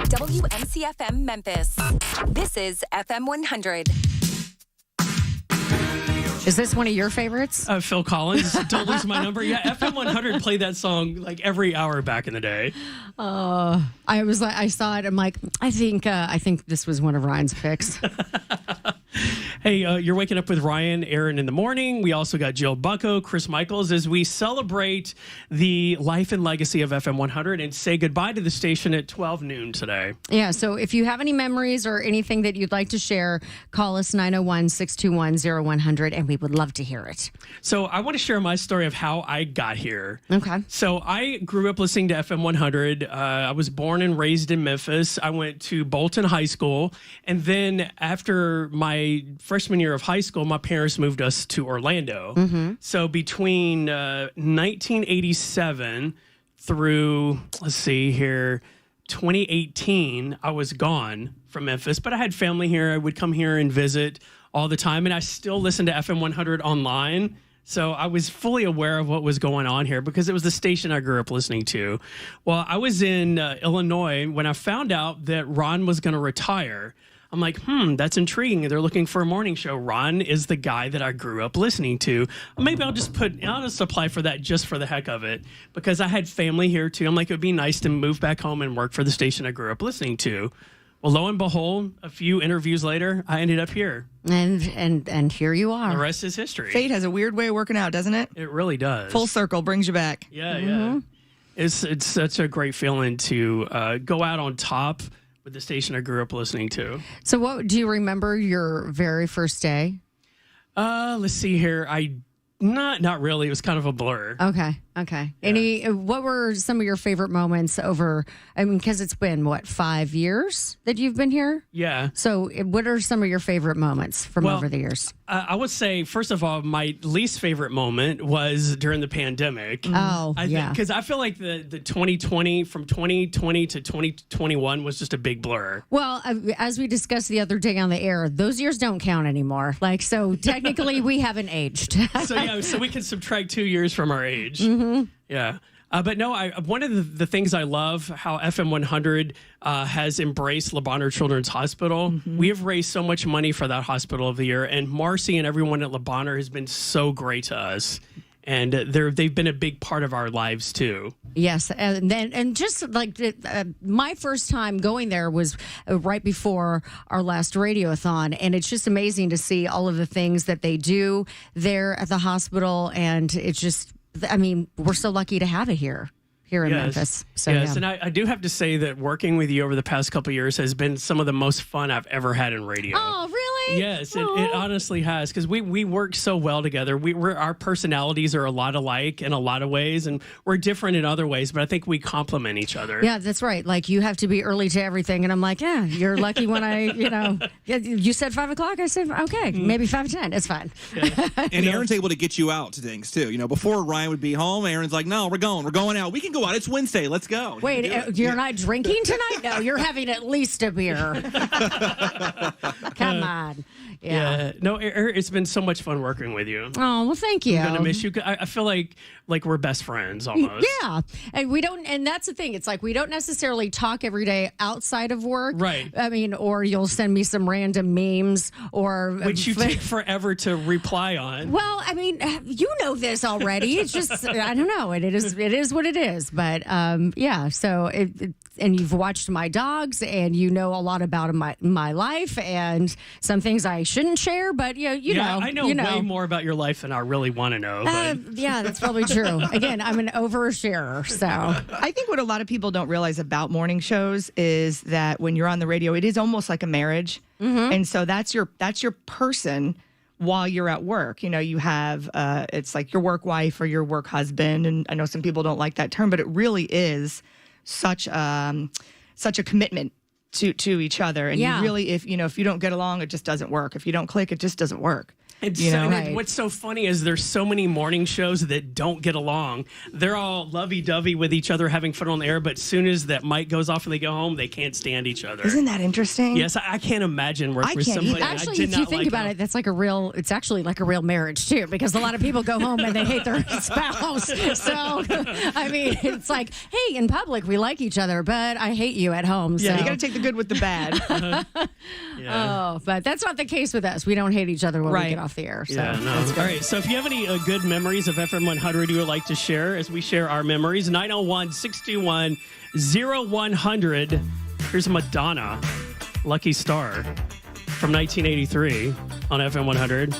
WMC-FM Memphis. This is FM100. Is this one of your favorites? Phil Collins, Don't Lose My Number. Yeah, FM100 played that song like every hour back in the day. I saw it. I'm like, I think this was one of Ryan's picks. Hey, you're waking up with Ryan, Aaron in the morning. We also got Jill Bucko, Chris Michaels, as we celebrate the life and legacy of FM100 and say goodbye to the station at 12 noon today. Yeah, so if you have any memories or anything that you'd like to share, call us 901-621-0100, and we would love to hear it. So I want to share my story of how I got here. Okay. So I grew up listening to FM100. I was born and raised in Memphis. I went to Bolton High School, and then after my freshman year of high school, my parents moved us to Orlando. Mm-hmm. So between 1987 through, 2018, I was gone from Memphis, but I had family here. I would come here and visit all the time, and I still listen to FM100 online. So I was fully aware of what was going on here because it was the station I grew up listening to. Well, I was in Illinois when I found out that Ron was going to retire. I'm like, that's intriguing. They're looking for a morning show. Ron is the guy that I grew up listening to. Maybe I'll just apply for that just for the heck of it because I had family here too. I'm like, it would be nice to move back home and work for the station I grew up listening to. Well, lo and behold, a few interviews later, I ended up here. And here you are. The rest is history. Fate has a weird way of working out, doesn't it? It really does. Full circle brings you back. Yeah, yeah. It's such a great feeling to go out on top with the station I grew up listening to. So what do you remember your very first day? Let's see here. Not really. It was kind of a blur. Okay. Yeah. What were some of your favorite moments because it's been, 5 years that you've been here? Yeah. So what are some of your favorite moments from over the years? I would say, first of all, my least favorite moment was during the pandemic. Oh, yeah. Because I feel like the 2020, from 2020 to 2021 was just a big blur. Well, as we discussed the other day on the air, those years don't count anymore. So technically we haven't aged. So we can subtract 2 years from our age. Mm-hmm. Yeah. But no, one of the things I love, how FM100 has embraced Le Bonheur Children's Hospital. Mm-hmm. We have raised so much money for that hospital of the year, and Marcy and everyone at Le Bonheur has been so great to us. And they've been a big part of our lives too. Yes, and just like my first time going there was right before our last radiothon, and it's just amazing to see all of the things that they do there at the hospital, and it's just, we're so lucky to have it here in Memphis. So, yes, yeah. And I do have to say that working with you over the past couple of years has been some of the most fun I've ever had in radio. Oh, really? Yes, it honestly has, because we work so well together. Our personalities are a lot alike in a lot of ways, and we're different in other ways, but I think we complement each other. Yeah, that's right. Like, you have to be early to everything, and I'm like, yeah, you're lucky when you said 5 o'clock, I said, okay, maybe 5:10, it's fine. Yeah. And Aaron's able to get you out to things, too. Before Ryan would be home, Aaron's like, no, we're going out. We can go out. It's Wednesday. Let's go. Wait, you're not drinking tonight? No, you're having at least a beer. Come on. Yeah. No, it's been so much fun working with you. Oh, well, thank you. I'm going to miss you. I feel like we're best friends almost. Yeah. And that's the thing. It's like we don't necessarily talk every day outside of work. Right. Or you'll send me some random memes which you take forever to reply on. Well, you know this already. It's just, I don't know. It is what it is. But yeah, so and you've watched my dogs, and you know a lot about my life, and some things I shouldn't share, but you know. I know way more about your life than I really want to know. Yeah, that's probably true. Again, I'm an oversharer, so. I think what a lot of people don't realize about morning shows is that when you're on the radio, it is almost like a marriage. Mm-hmm. And so that's your person while you're at work. You have, it's like your work wife or your work husband. And I know some people don't like that term, but it really is such a commitment to each other. And you really, if you don't get along, it just doesn't work. If you don't click, it just doesn't work. What's so funny is there's so many morning shows that don't get along. They're all lovey-dovey with each other, having fun on the air, but as soon as that mic goes off and they go home, they can't stand each other. Isn't that interesting? Yes, I can't imagine working with somebody. Actually, if you think about it, that's like it's actually like a real marriage too, because a lot of people go home and they hate their spouse. So, I mean, it's like, hey, in public, we like each other, but I hate you at home. Yeah, so. you got to take the good with the bad. Oh, but that's not the case with us. We don't hate each other when we get off the air. So. Yeah, no. All right, so if you have any good memories of FM100 you would like to share as we share our memories, 901-621-0100. Here's Madonna, Lucky Star, from 1983 on FM100.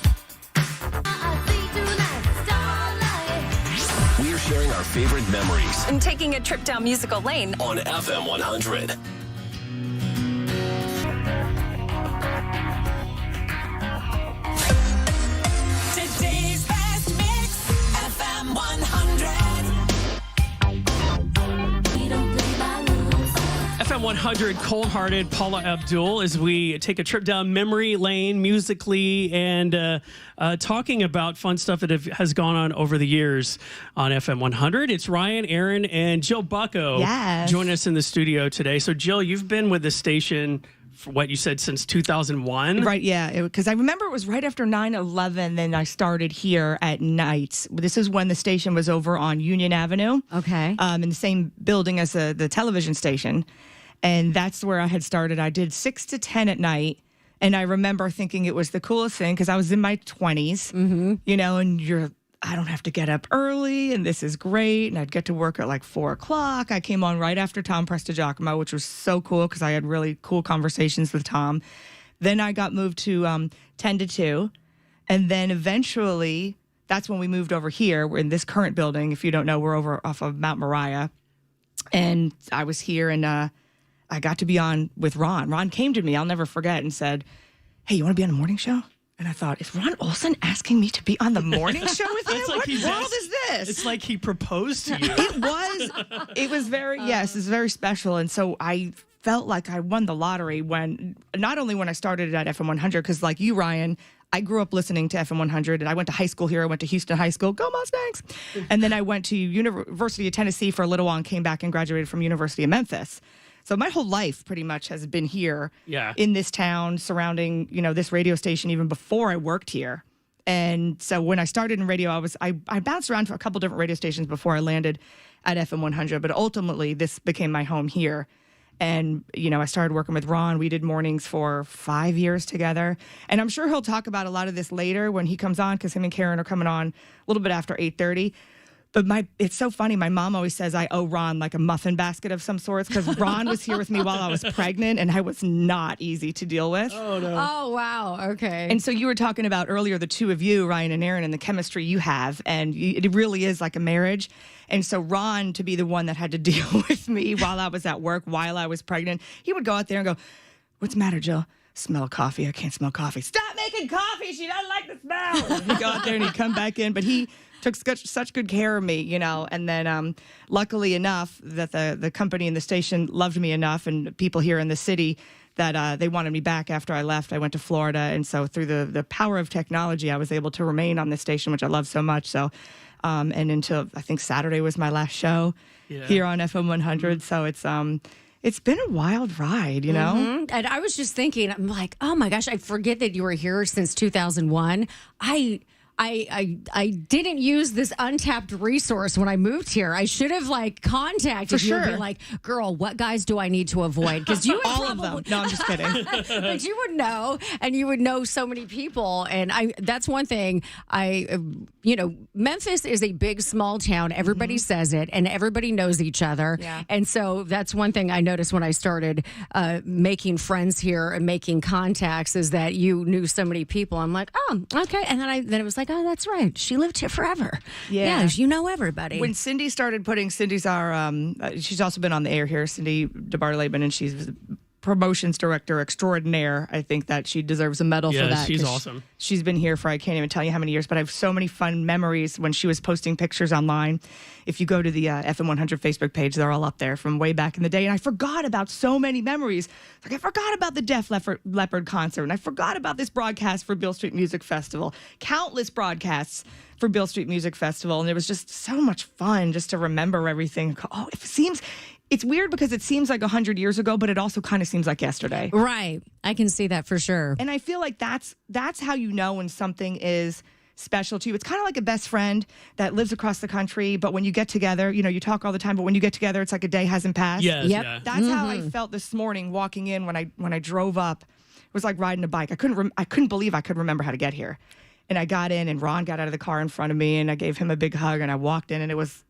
We're sharing our favorite memories And taking a trip down musical lane. on FM100. Today's best mix, FM100. FM100 Cold-Hearted Paula Abdul as we take a trip down memory lane musically and talking about fun stuff that has gone on over the years on FM100. It's Ryan, Aaron, and Jill Bucko join us in the studio today. So, Jill, you've been with the station for what you said since 2001. Right, yeah, because I remember it was right after 9/11, then I started here at nights. This is when the station was over on Union Avenue. Okay. In the same building as the television station. And that's where I had started. I did 6 to 10 at night. And I remember thinking it was the coolest thing because I was in my 20s, you know, and I don't have to get up early and this is great. And I'd get to work at like 4 o'clock. I came on right after Tom Prestigiacomo, which was so cool because I had really cool conversations with Tom. Then I got moved to 10 to 2. And then eventually, that's when we moved over here. We're in this current building. If you don't know, we're over off of Mount Moriah. And I was here and I got to be on with Ron. Ron came to me, I'll never forget, and said, hey, you want to be on a morning show? And I thought, is Ron Olsen asking me to be on the morning show with him? What world is this? It's like he proposed to you. It was very, yes, it's very special. And so I felt like I won the lottery not only when I started at FM100, because like you, Ryan, I grew up listening to FM100 and I went to high school here. I went to Houston High School. Go Mustangs. And then I went to University of Tennessee for a little while and came back and graduated from University of Memphis. So my whole life pretty much has been here in this town surrounding, you know, this radio station even before I worked here. And so when I started in radio, I bounced around to a couple different radio stations before I landed at FM100, but ultimately this became my home here. And, you know, I started working with Ron. We did mornings for 5 years together. And I'm sure he'll talk about a lot of this later when he comes on, because him and Karen are coming on a little bit after 8:30. But it's so funny. My mom always says I owe Ron like a muffin basket of some sorts because Ron was here with me while I was pregnant and I was not easy to deal with. Oh, no. Oh, wow. Okay. And so you were talking about earlier, the two of you, Ryan and Aaron, and the chemistry you have. And it really is like a marriage. And so Ron, to be the one that had to deal with me while I was at work, while I was pregnant, he would go out there and go, what's the matter, Jill? Smell coffee. I can't smell coffee. Stop making coffee. She doesn't like the smell. And he'd go out there and he'd come back in. But he took such good care of me, you know. And then luckily enough that the company and the station loved me enough, and people here in the city, that they wanted me back after I left. I went to Florida. And so through the power of technology, I was able to remain on this station, which I love so much. So, and until I think Saturday was my last show here on FM100. So it's been a wild ride, you know? Mm-hmm. And I was just thinking, I'm like, oh my gosh, I forget that you were here since 2001. I didn't use this untapped resource when I moved here. I should have like contacted you and been like, girl, what guys do I need to avoid? Because you would all of them. No, I'm just kidding. But you would know, and you would know so many people. And that's one thing Memphis is a big, small town. Everybody says it, and everybody knows each other. Yeah. And so that's one thing I noticed when I started making friends here and making contacts, is that you knew so many people. I'm like, oh, okay. And then it was like, oh, that's right. She lived here forever. Yeah, you know everybody. When Cindy started she's also been on the air here, Cindy DeBar-Laban, and she's promotions director extraordinaire. I think that she deserves a medal for Yeah, that. she's 'cause awesome. She's been here for I can't even tell you how many years, but I have so many fun memories when she was posting pictures online. If you go to the FM100 Facebook page, they're all up there from way back in the day. And I forgot about so many memories. Like I forgot about the Def Leppard concert, and I forgot about this broadcast for Beale Street Music Festival. Countless broadcasts for Beale Street Music Festival, and it was just so much fun just to remember everything. Oh, it's weird because it seems like 100 years ago, but it also kind of seems like yesterday. Right. I can see that for sure. And I feel like that's how you know when something is special to you. It's kind of like a best friend that lives across the country, but when you get together, you talk all the time, but when you get together, it's like a day hasn't passed. Yes, Yep. yeah. That's how I felt this morning walking in when I drove up. It was like riding a bike. I couldn't believe I could remember how to get here. And I got in, and Ron got out of the car in front of me, and I gave him a big hug, and I walked in, and it was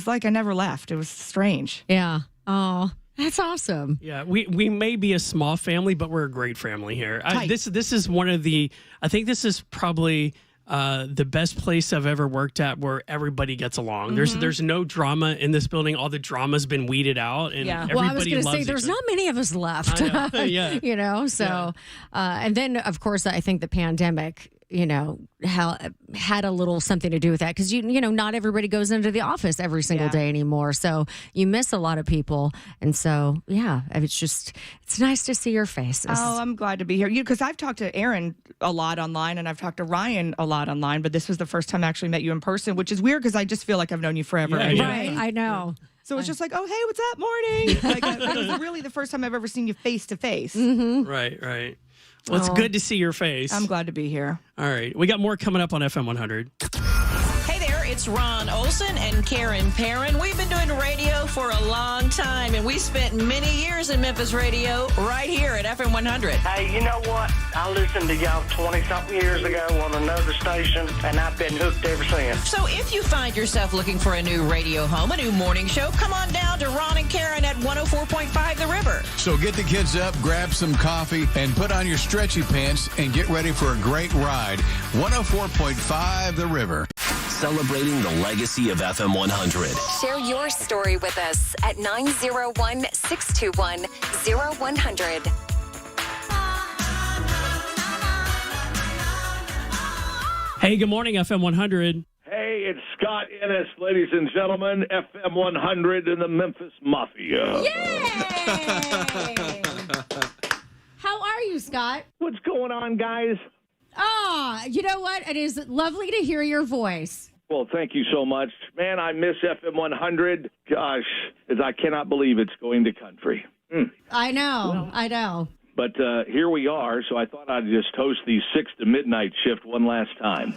like I never left. It was strange. Yeah. Oh, that's awesome. Yeah, we may be a small family, but we're a great family here. This is one of the. I think this is probably the best place I've ever worked at where everybody gets along. There's no drama in this building. All the drama's been weeded out, and everybody Well, I was going to loves say there's each not many of us left. I know. Yeah. So and then of course I think the pandemic had a little something to do with that because not everybody goes into the office every single day anymore, so you miss a lot of people, and so it's nice to see your faces. Oh, I'm glad to be here. Because I've talked to Aaron a lot online, and I've talked to Ryan a lot online, but this was the first time I actually met you in person, which is weird because I just feel like I've known you forever. Yeah, anyway. Right, I know. So it's just like, oh, hey, what's up, morning? Like, it was really the first time I've ever seen you face to face. Right. Well, it's good to see your face. I'm glad to be here. All right, we got more coming up on FM 100. Hey there, it's Ron Olson and Karen Perrin. We've been doing radio for a long time, and we spent many years in Memphis radio right here at FM 100. Hey, you know what? I listened to y'all 20-something years ago on another station, and I've been hooked ever since. So if you find yourself looking for a new radio home, a new morning show, come on down to Ron and Karen at 104.5 The River. So get the kids up, grab some coffee, and put on your stretchy pants and get ready for a great ride. 104.5 The River. Celebrating the legacy of FM 100. Share your story with us at 901-621-0100. Hey, good morning, FM 100. Hey, it's Scott Ennis, ladies and gentlemen, FM 100 and the Memphis Mafia. Yay! How are you, Scott? What's going on, guys? You know what? It is lovely to hear your voice. Well, thank you so much. Man, I miss FM 100. Gosh, as I cannot believe it's going to country. I know. But here we are, so I thought I'd just host the 6 to midnight shift one last time.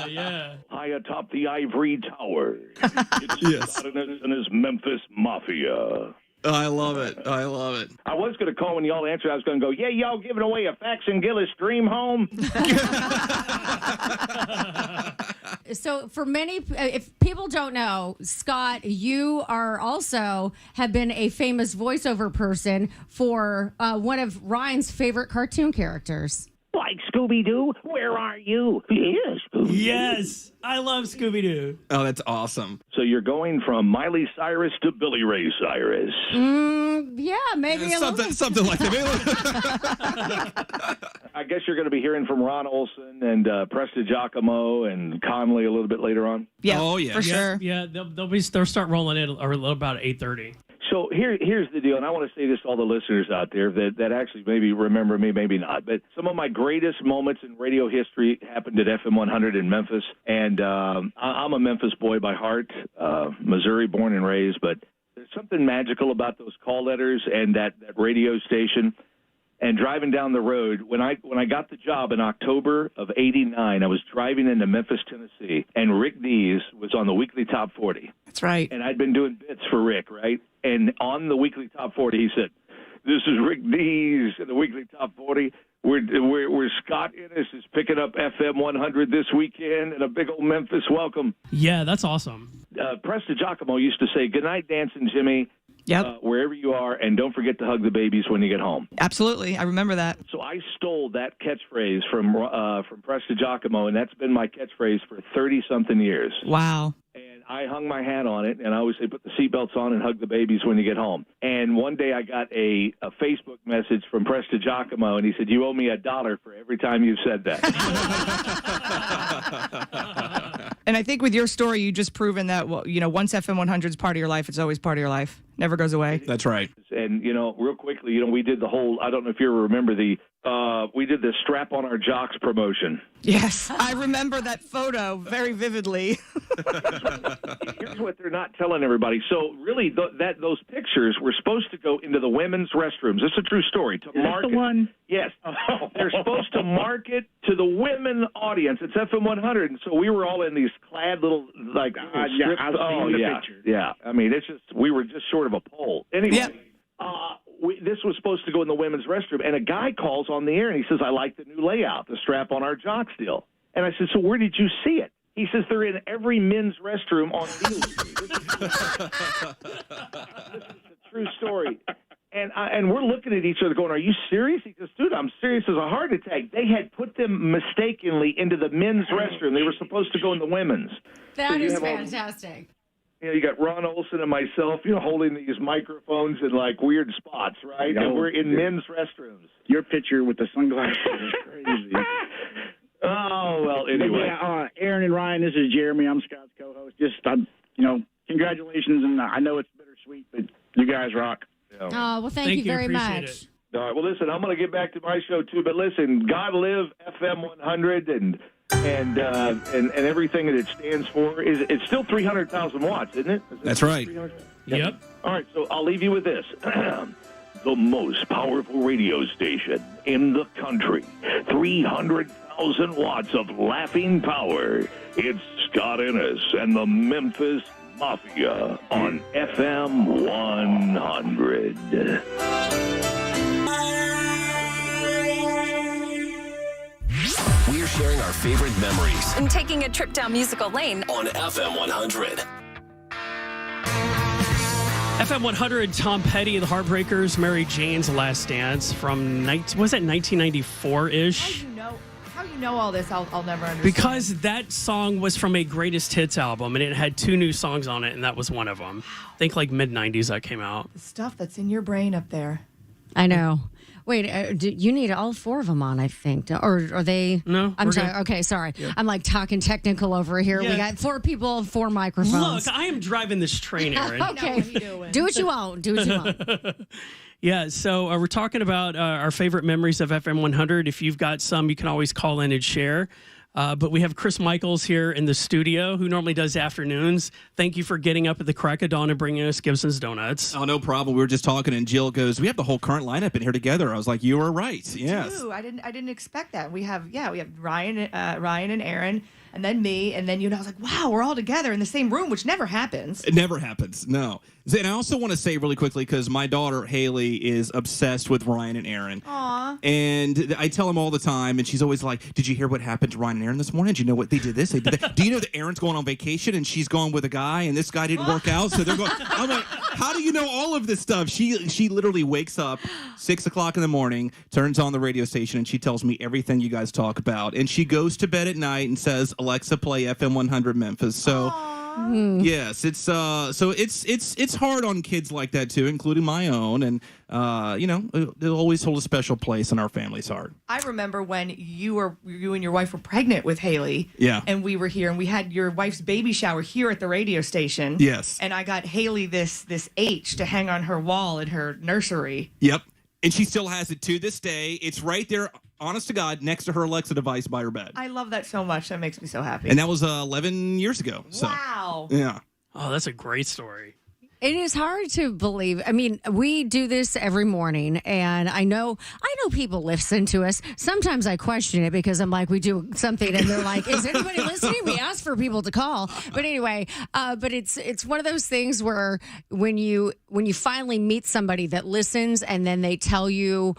Yeah. High atop the ivory tower. It's Scott Ennis and his Memphis Mafia. I love it. I was going to call when y'all answered. I was going to go, yeah, y'all giving away a Fax and Gillis dream home? So for many, if people don't know, Scott, you are also have been a famous voiceover person for one of Ryan's favorite cartoon characters. Like Scooby-Doo, where are you? Yes, Scooby-Doo. Yes, I love Scooby-Doo. Oh, that's awesome. So you're going from Miley Cyrus to Billy Ray Cyrus. Yeah, maybe a little. Something like that. I guess you're going to be hearing from Ron Olson and Presta Giacomo and Conley a little bit later on. Yeah, Oh, yeah. for sure. Yeah, they'll start rolling in about 8:30. So here's the deal, and I want to say this to all the listeners out there that actually maybe remember me, maybe not. But some of my greatest moments in radio history happened at FM 100 in Memphis. And I'm a Memphis boy by heart, Missouri born and raised. But there's something magical about those call letters and that radio station. And driving down the road, when I got the job in October of '89, I was driving into Memphis, Tennessee, and Rick Dees was on the weekly top 40. That's right. And I'd been doing bits for Rick, right? And on the weekly top 40, he said, "This is Rick Dees in the weekly top 40. Where Scott Ennis is picking up FM 100 this weekend, and a big old Memphis welcome." Yeah, that's awesome. Presta Giacomo used to say, "Good night, Dancing Jimmy." Yep. Wherever you are, and don't forget to hug the babies when you get home. Absolutely. I remember that. So I stole that catchphrase from Presta Giacomo, and that's been my catchphrase for 30-something years. Wow. And I hung my hat on it, and I always say put the seatbelts on and hug the babies when you get home. And one day I got a Facebook message from Presta Giacomo, and he said, "You owe me $1 for every time you've said that." And I think with your story, you just proven that, well, once FM 100 is part of your life, it's always part of your life. Never goes away. That's right. And, real quickly, we did the whole, I don't know if you remember we did the Strap on Our Jocks promotion. Yes, I remember that photo very vividly. Here's what they're not telling everybody. So really, those pictures were supposed to go into the women's restrooms. This is a true story. To market, the one? Yes. They're supposed to market to the women audience. It's FM 100. And so we were all in these clad little, like, strips. I've seen the pictures. Yeah. I mean, we were just short of a pole. Anyway. Yep. This was supposed to go in the women's restroom, and a guy calls on the air, and he says, "I like the new layout, the Strap on Our Jocks deal." And I said, "So where did you see it?" He says, "They're in every men's restroom on Beale Street." This is a true story. And we're looking at each other going, "Are you serious?" He goes, "Dude, I'm serious as a heart attack." They had put them mistakenly into the men's restroom. They were supposed to go in the women's. That is fantastic. You got Ron Olson and myself, holding these microphones in like weird spots, right? And we're in men's restrooms. Your picture with the sunglasses is crazy. Oh, well, anyway. Yeah, Aaron and Ryan, this is Jeremy. I'm Scott's co-host. Just, congratulations, and I know it's bittersweet, but you guys rock. Yeah. Oh, well, thank you very Appreciate much. it. All right, well, listen, I'm going to get back to my show, too. But listen, God live FM 100 and everything that it stands for. It's still 300,000 watts, isn't it? That's right. Yep. All right, so I'll leave you with this. The most powerful radio station in the country. 300,000 watts of laughing power. It's Scott Ennis and the Memphis Mafia on FM 100. We're sharing our favorite memories And taking a trip down musical lane. on FM 100. FM 100, Tom Petty, The Heartbreakers, Mary Jane's Last Dance from, was it 1994-ish? How you know all this? I'll never understand. Because that song was from a greatest hits album, and it had 2 new songs on it, and that was one of them. I think like mid-90s that came out. The stuff that's in your brain up there. I know. Wait, you need all 4 of them on, I think. Or are they? No, I'm we're sorry. good. Okay, sorry. Yeah. I'm like talking technical over here. Yeah. We got 4 people, 4 microphones. Look, I am driving this train, Aaron. Okay. Do what you want. Do what you want. Yeah, so we're talking about our favorite memories of FM 100. If you've got some, you can always call in and share. But we have Chris Michaels here in the studio, who normally does afternoons. Thank you for getting up at the crack of dawn and bringing us Gibson's Donuts. Oh, no problem. We were just talking, and Jill goes, "We have the whole current lineup in here together." I was like, "You were right." Yes. Ooh, I didn't expect that. We have Ryan and Aaron, and then me, and then I was like, wow, we're all together in the same room, which never happens. It never happens. No. And I also want to say really quickly, because my daughter Haley is obsessed with Ryan and Aaron. Aww. And I tell them all the time, and she's always like, "Did you hear what happened to Ryan and Aaron this morning? Did you know what they did this? They did that. Do you know that Aaron's going on vacation and she's gone with a guy and this guy didn't work out?" So they're going, I'm like, "How do you know all of this stuff?" She literally wakes up 6 o'clock in the morning, turns on the radio station, and she tells me everything you guys talk about. And she goes to bed at night and says, "Alexa, play FM 100 Memphis." So yes, it's hard on kids like that too, including my own, and they'll always hold a special place in our family's heart. I remember when you and your wife were pregnant with Haley. Yeah. And we were here, and we had your wife's baby shower here at the radio station. Yes. And I got Haley this H to hang on her wall in her nursery. Yep. And she still has it to this day. It's right there, honest to God, next to her Alexa device by her bed. I love that so much. That makes me so happy. And that was 11 years ago. So. Wow. Yeah. Oh, that's a great story. It is hard to believe. I mean, we do this every morning, and I know people listen to us. Sometimes I question it because I'm like, we do something, and they're like, "Is anybody listening?" We ask for people to call, but anyway, but it's one of those things where when you finally meet somebody that listens, and then they tell you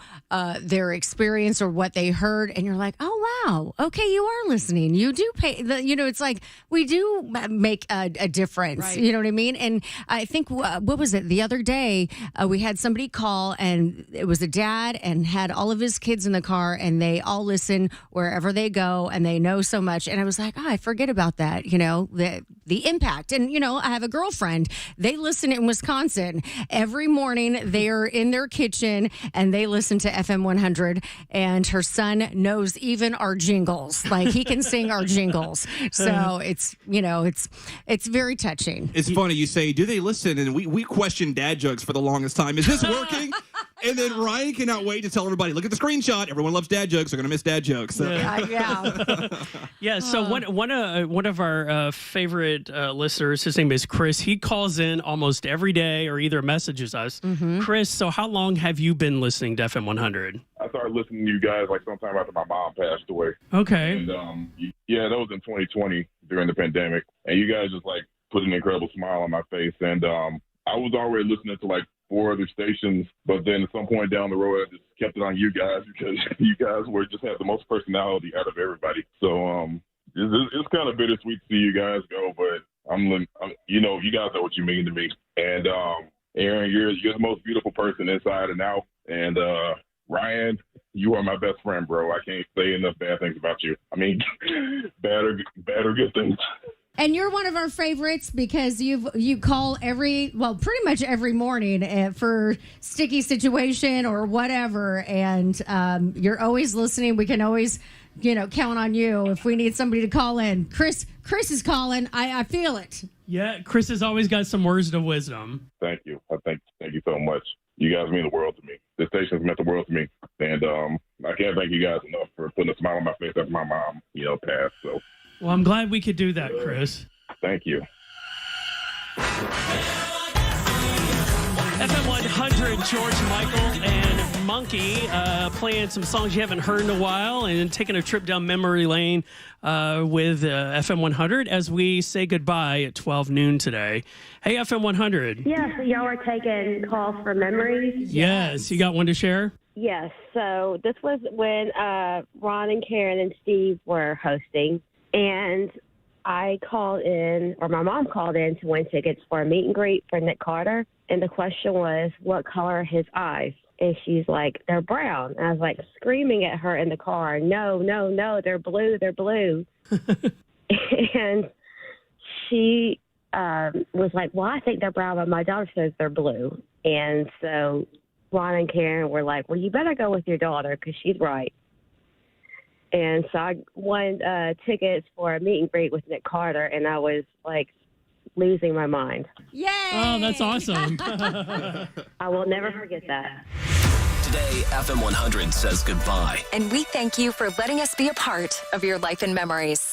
their experience or what they heard, and you're like, "Oh wow, okay, you are listening. You do pay." It's like we do make a difference. Right. You know what I mean? And I think. What was it? The other day, we had somebody call, and it was a dad and had all of his kids in the car, and they all listen wherever they go, and they know so much. And I was like, I forget about that. the impact. And, you know, I have a girlfriend. They listen in Wisconsin. Every morning they're in their kitchen and they listen to FM 100. And her son knows even our jingles. Like, he can sing our jingles. So it's, you know, it's very touching. It's funny you say, do they listen? And we questioned dad jokes for the longest time. Is this working? And then Ryan cannot wait to tell everybody, look at the screenshot. Everyone loves dad jokes. They're going to miss dad jokes. So. Yeah. So one of our favorite listeners, his name is Chris. He calls in almost every day or either messages us. Chris, so how long have you been listening to FM 100? I started listening to you guys like sometime after my mom passed away. Okay. And yeah, that was in 2020 during the pandemic. And you guys just like put an incredible smile on my face. And I was already listening to like 4 other stations, but then at some point down the road, I just kept it on you guys because you guys just had the most personality out of everybody. So it's kind of bittersweet to see you guys go, but you know, you guys know what you mean to me. And Aaron, you're the most beautiful person inside and out. And Ryan, you are my best friend, bro. I can't say enough bad things about you. I mean, bad or good things. And you're one of our favorites because you call pretty much every morning for sticky situation or whatever, and you're always listening. We can always, you know, count on you if we need somebody to call in. Chris is calling. I feel it. Yeah, Chris has always got some words of wisdom. Thank you. Thank you so much. You guys mean the world to me. The station's meant the world to me, and I can't thank you guys enough for putting a smile on my face after my mom, you know, passed. So. Well, I'm glad we could do that, Chris. Thank you. FM 100, George Michael and Monkey playing some songs you haven't heard in a while and taking a trip down memory lane with FM 100 as we say goodbye at 12 noon today. Hey, FM 100. Yeah, so y'all are taking calls for memories? Yes. You got one to share? Yes. So this was when Ron and Karen and Steve were hosting, and I called in, or my mom called in to win tickets for a meet and greet for Nick Carter. And the question was, what color are his eyes? And she's like, they're brown. And I was like screaming at her in the car, no, they're blue, they're blue. And she was like, well, I think they're brown, but my daughter says they're blue. And so Ron and Karen were like, well, you better go with your daughter because she's right. And so I won tickets for a meet and greet with Nick Carter, and I was like losing my mind. Yay! Oh, that's awesome. I will never forget that. Today, FM 100 says goodbye. And we thank you for letting us be a part of your life and memories.